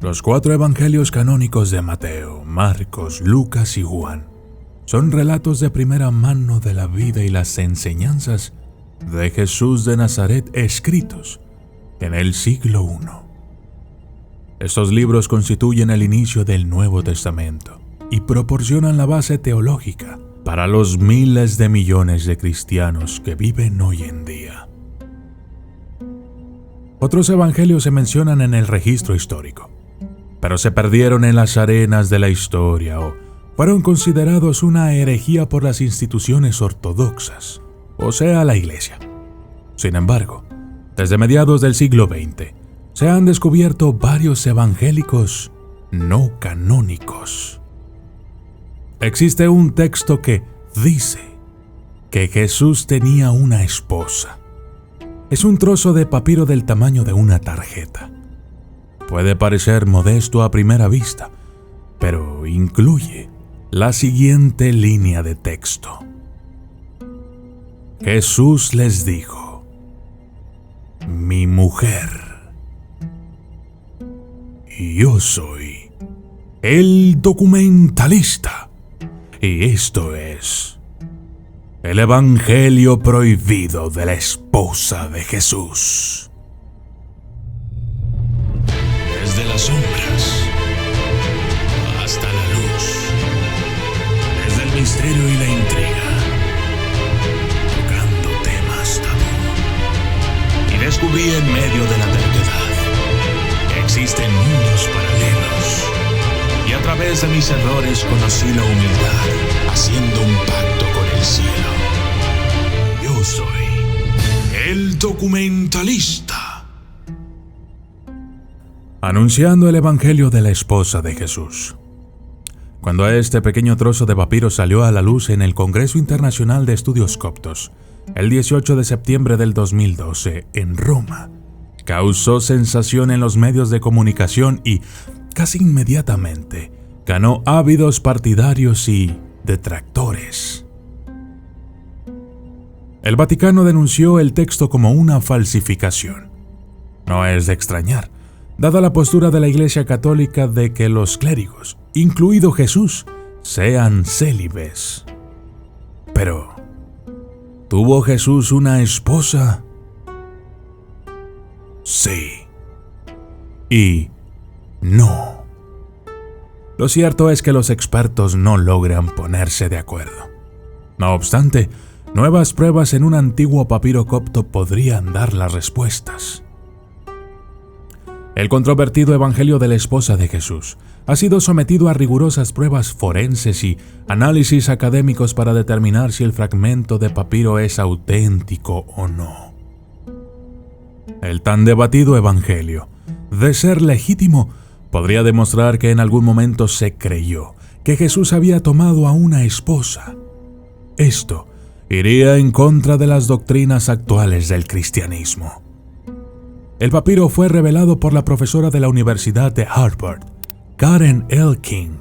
Los 4 evangelios canónicos de Mateo, Marcos, Lucas y Juan son relatos de primera mano de la vida y las enseñanzas de Jesús de Nazaret escritos en el siglo I. Estos libros constituyen el inicio del Nuevo Testamento y proporcionan la base teológica para los miles de millones de cristianos que viven hoy en día. Otros evangelios se mencionan en el registro histórico, pero se perdieron en las arenas de la historia o fueron considerados una herejía por las instituciones ortodoxas, o sea, la Iglesia. Sin embargo, desde mediados del siglo XX, se han descubierto varios evangélicos no canónicos. Existe un texto que dice que Jesús tenía una esposa. Es un trozo de papiro del tamaño de una tarjeta. Puede parecer modesto a primera vista, pero incluye la siguiente línea de texto. Jesús les dijo: mi mujer. Yo soy el documentalista, y esto es el evangelio prohibido de la esposa de Jesús. Desde las sombras hasta la luz, desde el misterio y la intriga, tocando temas tabú, y descubrí en medio de la terquedad que existen mundos paralelos, y a través de mis errores conocí la humildad, haciendo un pacto con el cielo. Yo soy el documentalista. Anunciando el evangelio de la esposa de Jesús. Cuando este pequeño trozo de papiro salió a la luz en el Congreso Internacional de Estudios Coptos, el 18 de septiembre del 2012, en Roma, causó sensación en los medios de comunicación y, casi inmediatamente, ganó ávidos partidarios y detractores. El Vaticano denunció el texto como una falsificación. No es de extrañar, dada la postura de la Iglesia Católica de que los clérigos, incluido Jesús, sean célibes. Pero, ¿tuvo Jesús una esposa? Sí. Y no. Lo cierto es que los expertos no logran ponerse de acuerdo. No obstante, nuevas pruebas en un antiguo papiro copto podrían dar las respuestas. El controvertido evangelio de la esposa de Jesús ha sido sometido a rigurosas pruebas forenses y análisis académicos para determinar si el fragmento de papiro es auténtico o no. El tan debatido evangelio, de ser legítimo, podría demostrar que en algún momento se creyó que Jesús había tomado a una esposa. Esto iría en contra de las doctrinas actuales del cristianismo. El papiro fue revelado por la profesora de la Universidad de Harvard, Karen L. King,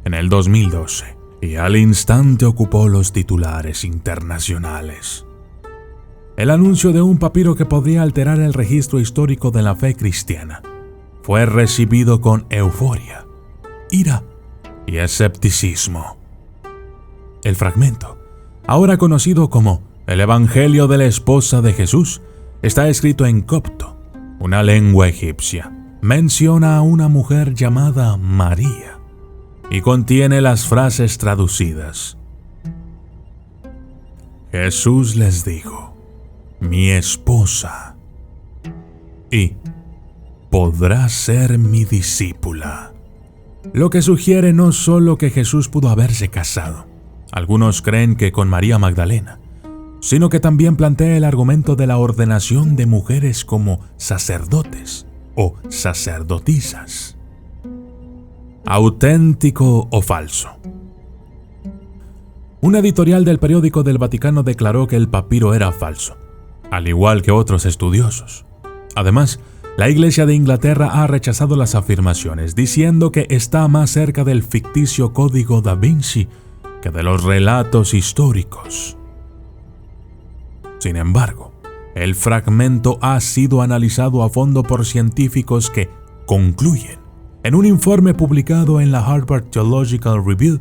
en el 2012, y al instante ocupó los titulares internacionales. El anuncio de un papiro que podría alterar el registro histórico de la fe cristiana fue recibido con euforia, ira y escepticismo. El fragmento, ahora conocido como el Evangelio de la esposa de Jesús, está escrito en copto, una lengua egipcia. Menciona a una mujer llamada María y contiene las frases traducidas. Jesús les dijo: mi esposa, y podrá ser mi discípula. Lo que sugiere no solo que Jesús pudo haberse casado, algunos creen que con María Magdalena, sino que también plantea el argumento de la ordenación de mujeres como sacerdotes o sacerdotisas. ¿Auténtico o falso? Un editorial del periódico del Vaticano declaró que el papiro era falso, al igual que otros estudiosos. Además, la Iglesia de Inglaterra ha rechazado las afirmaciones, diciendo que está más cerca del ficticio Código Da Vinci que de los relatos históricos. Sin embargo, el fragmento ha sido analizado a fondo por científicos que concluyen en un informe publicado en la Harvard Theological Review,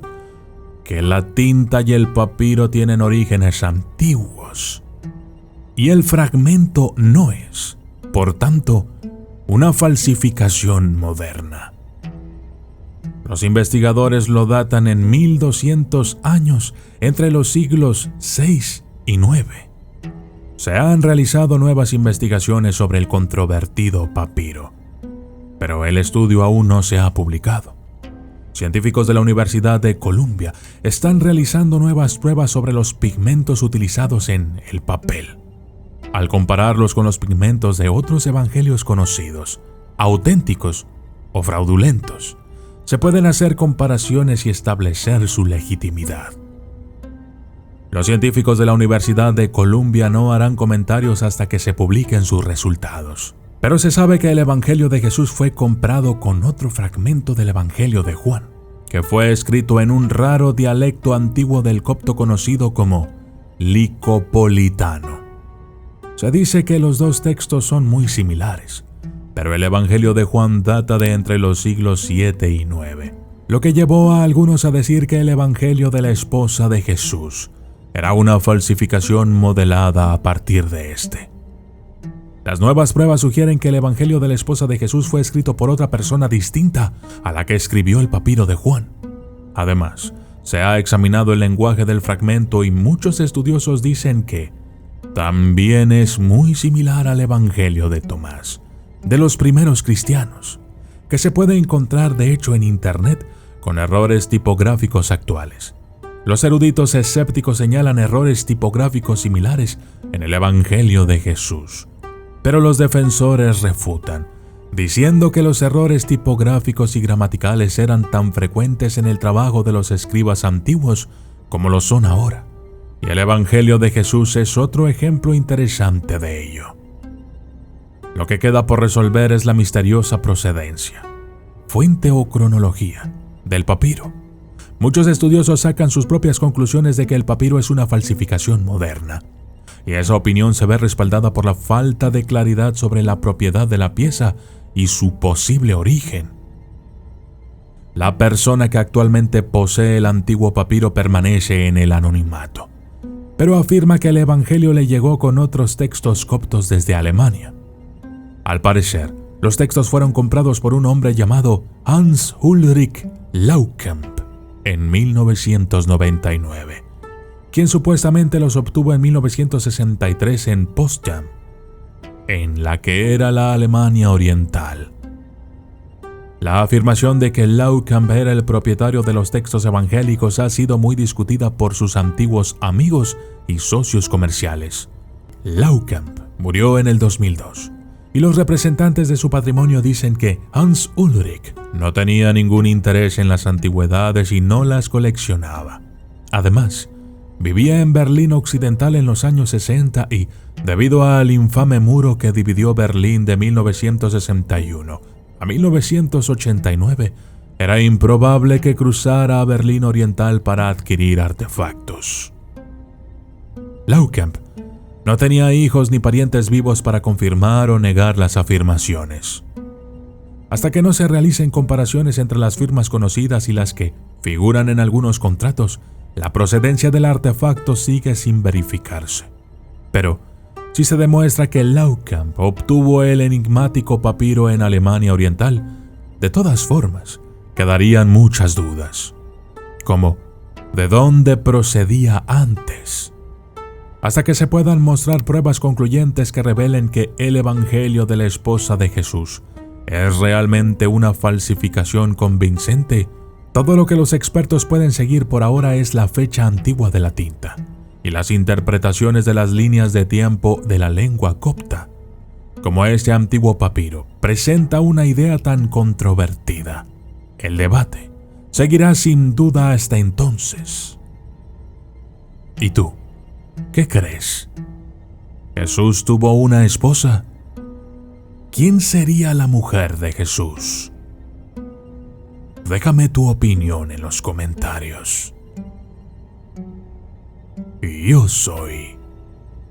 que la tinta y el papiro tienen orígenes antiguos, y el fragmento no es, por tanto, una falsificación moderna. Los investigadores lo datan en 1200 años, entre los siglos VI y IX. Se han realizado nuevas investigaciones sobre el controvertido papiro, pero el estudio aún no se ha publicado. Científicos de la Universidad de Columbia están realizando nuevas pruebas sobre los pigmentos utilizados en el papel. Al compararlos con los pigmentos de otros evangelios conocidos, auténticos o fraudulentos, se pueden hacer comparaciones y establecer su legitimidad. Los científicos de la Universidad de Columbia no harán comentarios hasta que se publiquen sus resultados. Pero se sabe que el Evangelio de Jesús fue comprado con otro fragmento del Evangelio de Juan, que fue escrito en un raro dialecto antiguo del copto conocido como licopolitano. Se dice que los dos textos son muy similares, pero el Evangelio de Juan data de entre los siglos VII y IX, lo que llevó a algunos a decir que el Evangelio de la esposa de Jesús era una falsificación modelada a partir de este. Las nuevas pruebas sugieren que el Evangelio de la esposa de Jesús fue escrito por otra persona distinta a la que escribió el papiro de Juan. Además, se ha examinado el lenguaje del fragmento y muchos estudiosos dicen que también es muy similar al Evangelio de Tomás, de los primeros cristianos, que se puede encontrar de hecho en Internet con errores tipográficos actuales. Los eruditos escépticos señalan errores tipográficos similares en el Evangelio de Jesús, pero los defensores refutan, diciendo que los errores tipográficos y gramaticales eran tan frecuentes en el trabajo de los escribas antiguos como lo son ahora, y el Evangelio de Jesús es otro ejemplo interesante de ello. Lo que queda por resolver es la misteriosa procedencia, fuente o cronología del papiro. Muchos estudiosos sacan sus propias conclusiones de que el papiro es una falsificación moderna, y esa opinión se ve respaldada por la falta de claridad sobre la propiedad de la pieza y su posible origen. La persona que actualmente posee el antiguo papiro permanece en el anonimato, pero afirma que el Evangelio le llegó con otros textos coptos desde Alemania. Al parecer, los textos fueron comprados por un hombre llamado Hans Ulrich Laukamp en 1999, quien supuestamente los obtuvo en 1963 en Potsdam, en la que era la Alemania Oriental. La afirmación de que Laukamp era el propietario de los textos evangélicos ha sido muy discutida por sus antiguos amigos y socios comerciales. Laukamp murió en el 2002, y los representantes de su patrimonio dicen que Hans Ulrich no tenía ningún interés en las antigüedades y no las coleccionaba. Además, vivía en Berlín Occidental en los años 60 y, debido al infame muro que dividió Berlín de 1961 a 1989, era improbable que cruzara a Berlín Oriental para adquirir artefactos. Laukamp no tenía hijos ni parientes vivos para confirmar o negar las afirmaciones. Hasta que no se realicen comparaciones entre las firmas conocidas y las que figuran en algunos contratos, la procedencia del artefacto sigue sin verificarse. Pero, si se demuestra que Laukamp obtuvo el enigmático papiro en Alemania Oriental, de todas formas, quedarían muchas dudas, como ¿de dónde procedía antes? Hasta que se puedan mostrar pruebas concluyentes que revelen que el Evangelio de la esposa de Jesús es realmente una falsificación convincente, todo lo que los expertos pueden seguir por ahora es la fecha antigua de la tinta y las interpretaciones de las líneas de tiempo de la lengua copta. Como este antiguo papiro presenta una idea tan controvertida, el debate seguirá sin duda hasta entonces. ¿Y tú? ¿Qué crees? ¿Jesús tuvo una esposa? ¿Quién sería la mujer de Jesús? Déjame tu opinión en los comentarios. Yo soy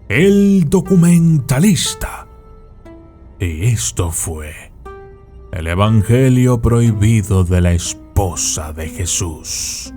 el documentalista. Y esto fue el evangelio prohibido de la esposa de Jesús.